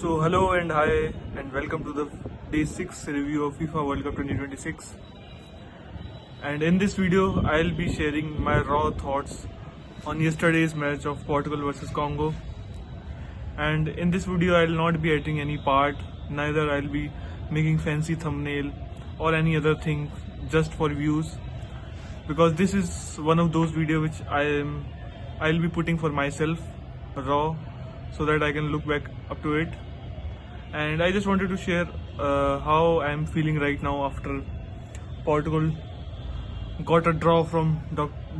So hello and hi and welcome to the day 6 review of FIFA World Cup 2026. And in this video I'll be sharing my raw thoughts on yesterday's match of Portugal versus Congo. And in this video I'll not be editing any part, neither I'll be making fancy thumbnail or any other thing just for views, because this is one of those videos which I'll be putting for myself raw, so that I can look back up to it. And I just wanted to share how I'm feeling right now after Portugal got a draw from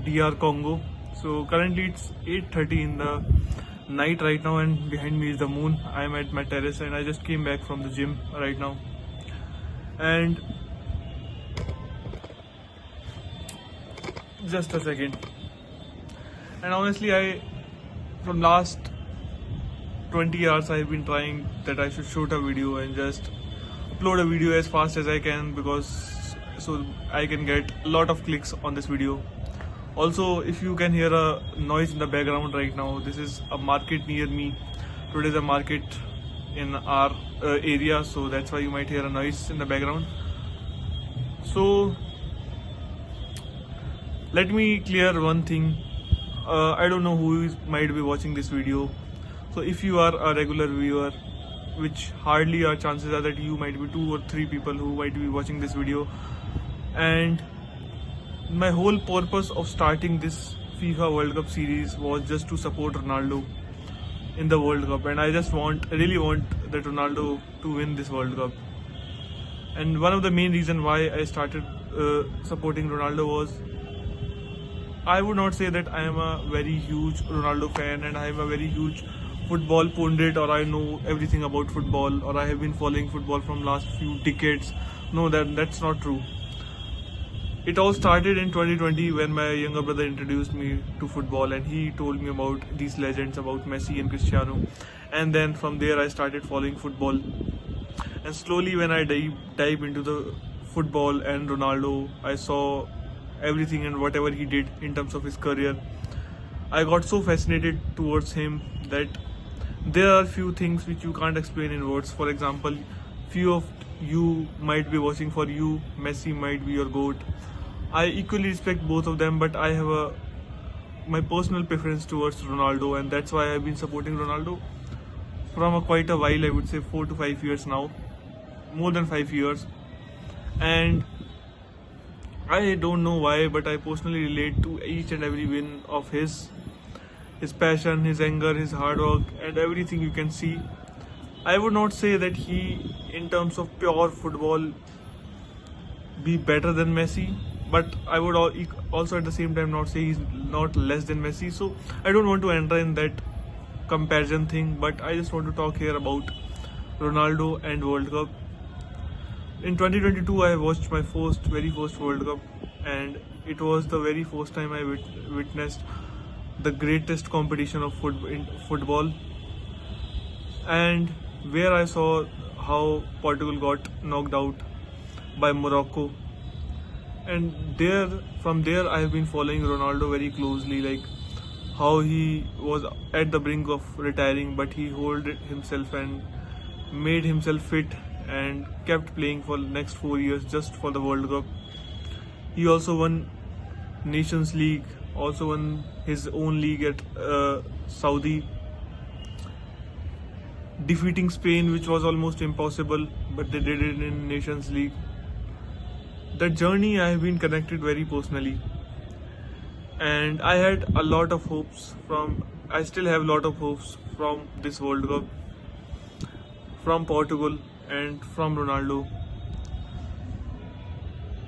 DR Congo. So currently it's 8:30 in the night right now, and behind me is the moon. I'm at my terrace and I just came back from the gym right now. And just a second. And honestly, from last 20 hours I've been trying that I should shoot a video and just upload a video as fast as I can, because so I can get a lot of clicks on this video. Also, if you can hear a noise in the background right now, this is a market near me. Today is a market in our area, so that's why you might hear a noise in the background. So let me clear one thing. I don't know who might be watching this video. So if you are a regular viewer, which hardly are, chances are that you might be 2 or 3 people who might be watching this video. And my whole purpose of starting this FIFA World Cup series was just to support Ronaldo in the World Cup, and I just really want that Ronaldo to win this World Cup. And one of the main reasons why I started supporting Ronaldo was, I would not say that I am a very huge Ronaldo fan and I am a very huge football pundit, or I know everything about football, or I have been following football from last few decades. No, that's not true. It all started in 2020 when my younger brother introduced me to football, and he told me about these legends, about Messi and Cristiano. And then from there I started following football. And slowly when I dive into the football and Ronaldo, I saw everything and whatever he did in terms of his career. I got so fascinated towards him that there are few things which you can't explain in words. For example, few of you might be watching, for you Messi might be your GOAT. I equally respect both of them, but I have my personal preference towards Ronaldo, and that's why I've been supporting Ronaldo from quite a while. I would say 4 to 5 years now, more than 5 years. And I don't know why, but I personally relate to each and every win of his passion, his anger, his hard work, and everything you can see. I would not say that he, in terms of pure football, be better than Messi, but I would also at the same time not say he's not less than Messi. So I don't want to enter in that comparison thing, but I just want to talk here about Ronaldo and World Cup. In 2022, I watched my very first World Cup, and it was the very first time I witnessed the greatest competition of football, and where I saw how Portugal got knocked out by Morocco. And from there I have been following Ronaldo very closely, like how he was at the brink of retiring, but he held himself and made himself fit and kept playing for the next 4 years just for the World Cup. He also won Nations League, also won his own league at Saudi, defeating Spain, which was almost impossible, but they did it in Nations League. That journey I have been connected very personally, and I had a lot of hopes I still have a lot of hopes from this World Cup, from Portugal and from Ronaldo.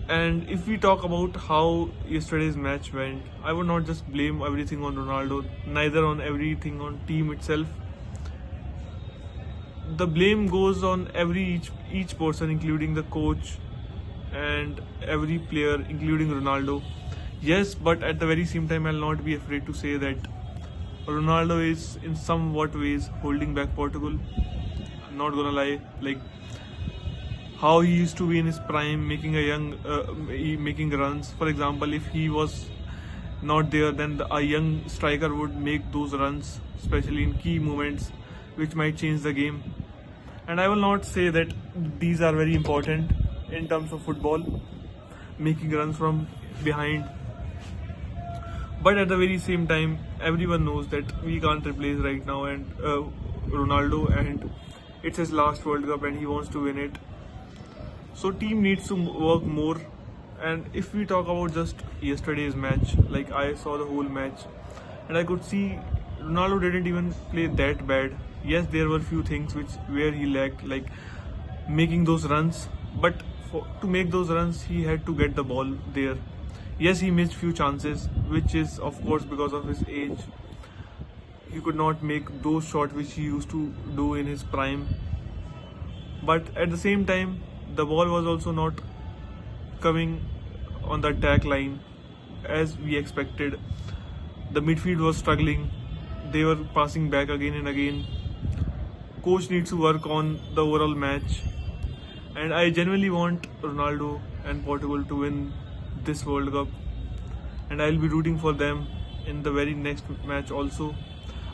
And if we talk about how yesterday's match went, I would not just blame everything on Ronaldo, neither on everything on team itself. The blame goes on each person, including the coach and every player, including Ronaldo. Yes, but at the very same time, I'll not be afraid to say that Ronaldo is in somewhat ways holding back Portugal. I'm not gonna lie, like how he used to be in his prime, making runs. For example, if he was not there, then a young striker would make those runs, especially in key moments, which might change the game. And I will not say that these are very important in terms of football, making runs from behind. But at the very same time, everyone knows that we can't replace right now and Ronaldo, and it's his last World Cup and he wants to win it. So team needs to work more. And if we talk about just yesterday's match, like I saw the whole match and I could see Ronaldo didn't even play that bad. Yes, there were few things where he lacked, like making those runs. But to make those runs, he had to get the ball there. Yes, he missed few chances, which is of course because of his age. He could not make those shots which he used to do in his prime. But at the same time, the ball was also not coming on the attack line as we expected. The midfield was struggling. They were passing back again and again. Coach needs to work on the overall match. And I genuinely want Ronaldo and Portugal to win this World Cup. And I'll be rooting for them in the very next match also.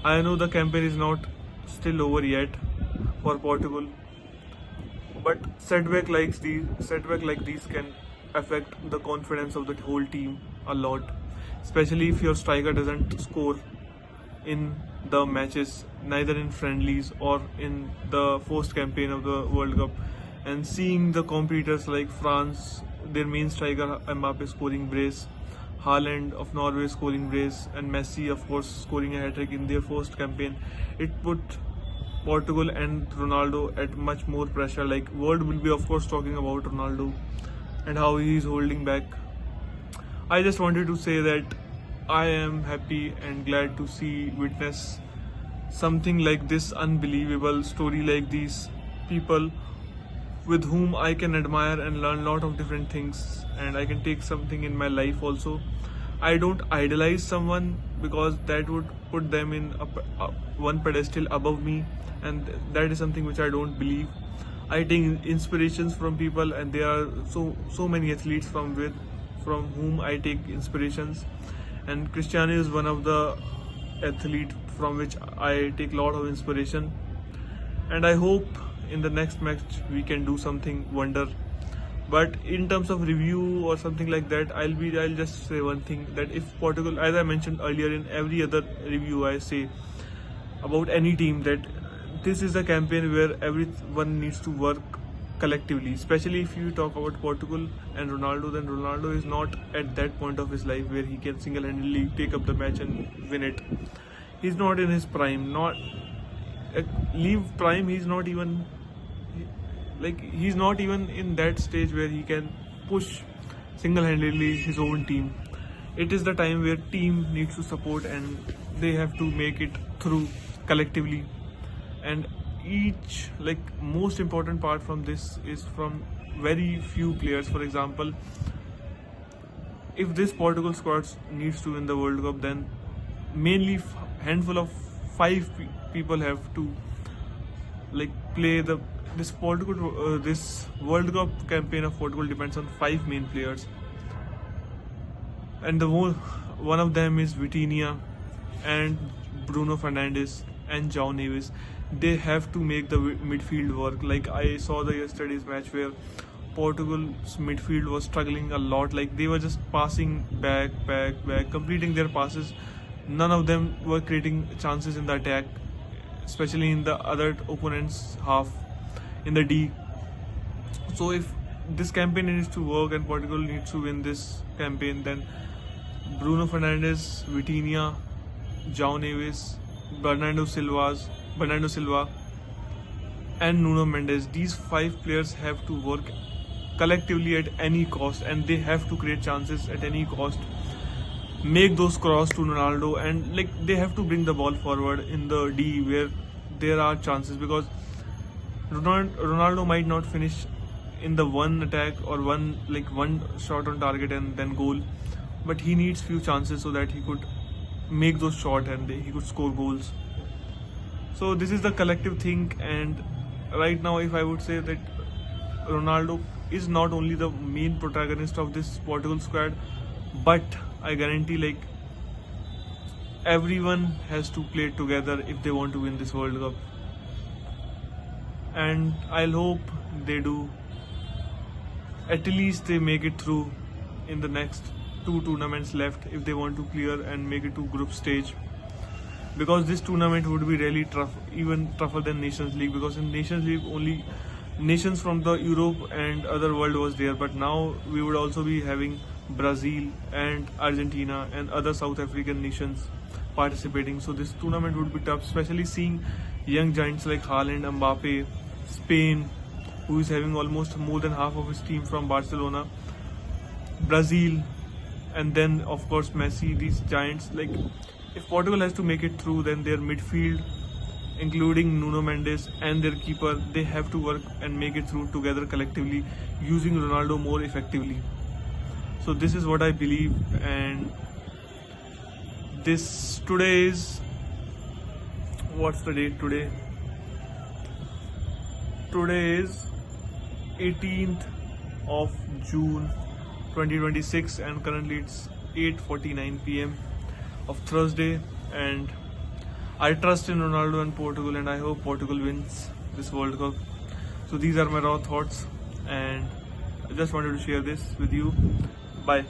I know the campaign is not still over yet for Portugal. But setback like these can affect the confidence of the whole team a lot, especially if your striker doesn't score in the matches, neither in friendlies or in the first campaign of the World Cup. And seeing the competitors like France, their main striker Mbappe scoring brace, Haaland of Norway scoring brace, and Messi of course scoring a hat-trick in their first campaign, it put Portugal and Ronaldo at much more pressure. Like world will be of course talking about Ronaldo and how he is holding back. I just wanted to say that I am happy and glad to witness something like this unbelievable story, like these people with whom I can admire and learn a lot of different things, and I can take something in my life also. I don't idolize someone because that would put them in one pedestal above me, and that is something which I don't believe. I take inspirations from people, and there are so many athletes from whom I take inspirations, and Cristiano is one of the athletes from which I take a lot of inspiration. And I hope in the next match we can do something wonder. But in terms of review or something like that, I'll just say one thing, that if Portugal, as I mentioned earlier in every other review I say about any team, that this is a campaign where everyone needs to work collectively. Especially if you talk about Portugal and Ronaldo, then Ronaldo is not at that point of his life where he can single-handedly take up the match and win it. He's not in his prime. Leave prime. He's not even in that stage where he can push single-handedly his own team. It is the time where team needs to support, and they have to make it through collectively. And most important part from this is from very few players. For example, if this Portugal squad needs to win the World Cup, then mainly handful of 5 people have to play this World Cup campaign of Portugal depends on 5 main players, and one of them is Vitinha and Bruno Fernandes and João Neves. They have to make the midfield work. Like I saw the yesterday's match where Portugal's midfield was struggling a lot. Like they were just passing back, completing their passes. None of them were creating chances in the attack, especially in the other opponent's half, in the D. So if this campaign needs to work and Portugal needs to win this campaign, then Bruno Fernandes, Vitinha, João Neves, Bernardo Silva and Nuno Mendes, these 5 players have to work collectively at any cost, and they have to create chances at any cost, make those cross to Ronaldo, and they have to bring the ball forward in the D where there are chances, because Ronaldo might not finish in the one attack or one shot on target and then goal, but he needs few chances so that he could make those shots and he could score goals. So this is the collective thing, and right now if I would say that Ronaldo is not only the main protagonist of this Portugal squad, but I guarantee everyone has to play together if they want to win this World Cup. and I'll hope they do. At least they make it through in the next two tournaments left if they want to clear and make it to group stage. Because this tournament would be really tough, even tougher than Nations League, because in Nations League only nations from the Europe and other world was there, but now we would also be having Brazil and Argentina and other South African nations participating. So this tournament would be tough, especially seeing young giants like Haaland, Mbappe, Spain, who is having almost more than half of his team from Barcelona, Brazil, and then of course Messi. These giants, like, if Portugal has to make it through, then their midfield, including Nuno Mendes and their keeper, they have to work and make it through together collectively, using Ronaldo more effectively. So this is what I believe, and this today is, what's the date today? Today is 18th of June 2026, and currently it's 8:49 p.m. of Thursday, and I trust in Ronaldo and Portugal, and I hope Portugal wins this World Cup. So these are my raw thoughts, and I just wanted to share this with you. Bye.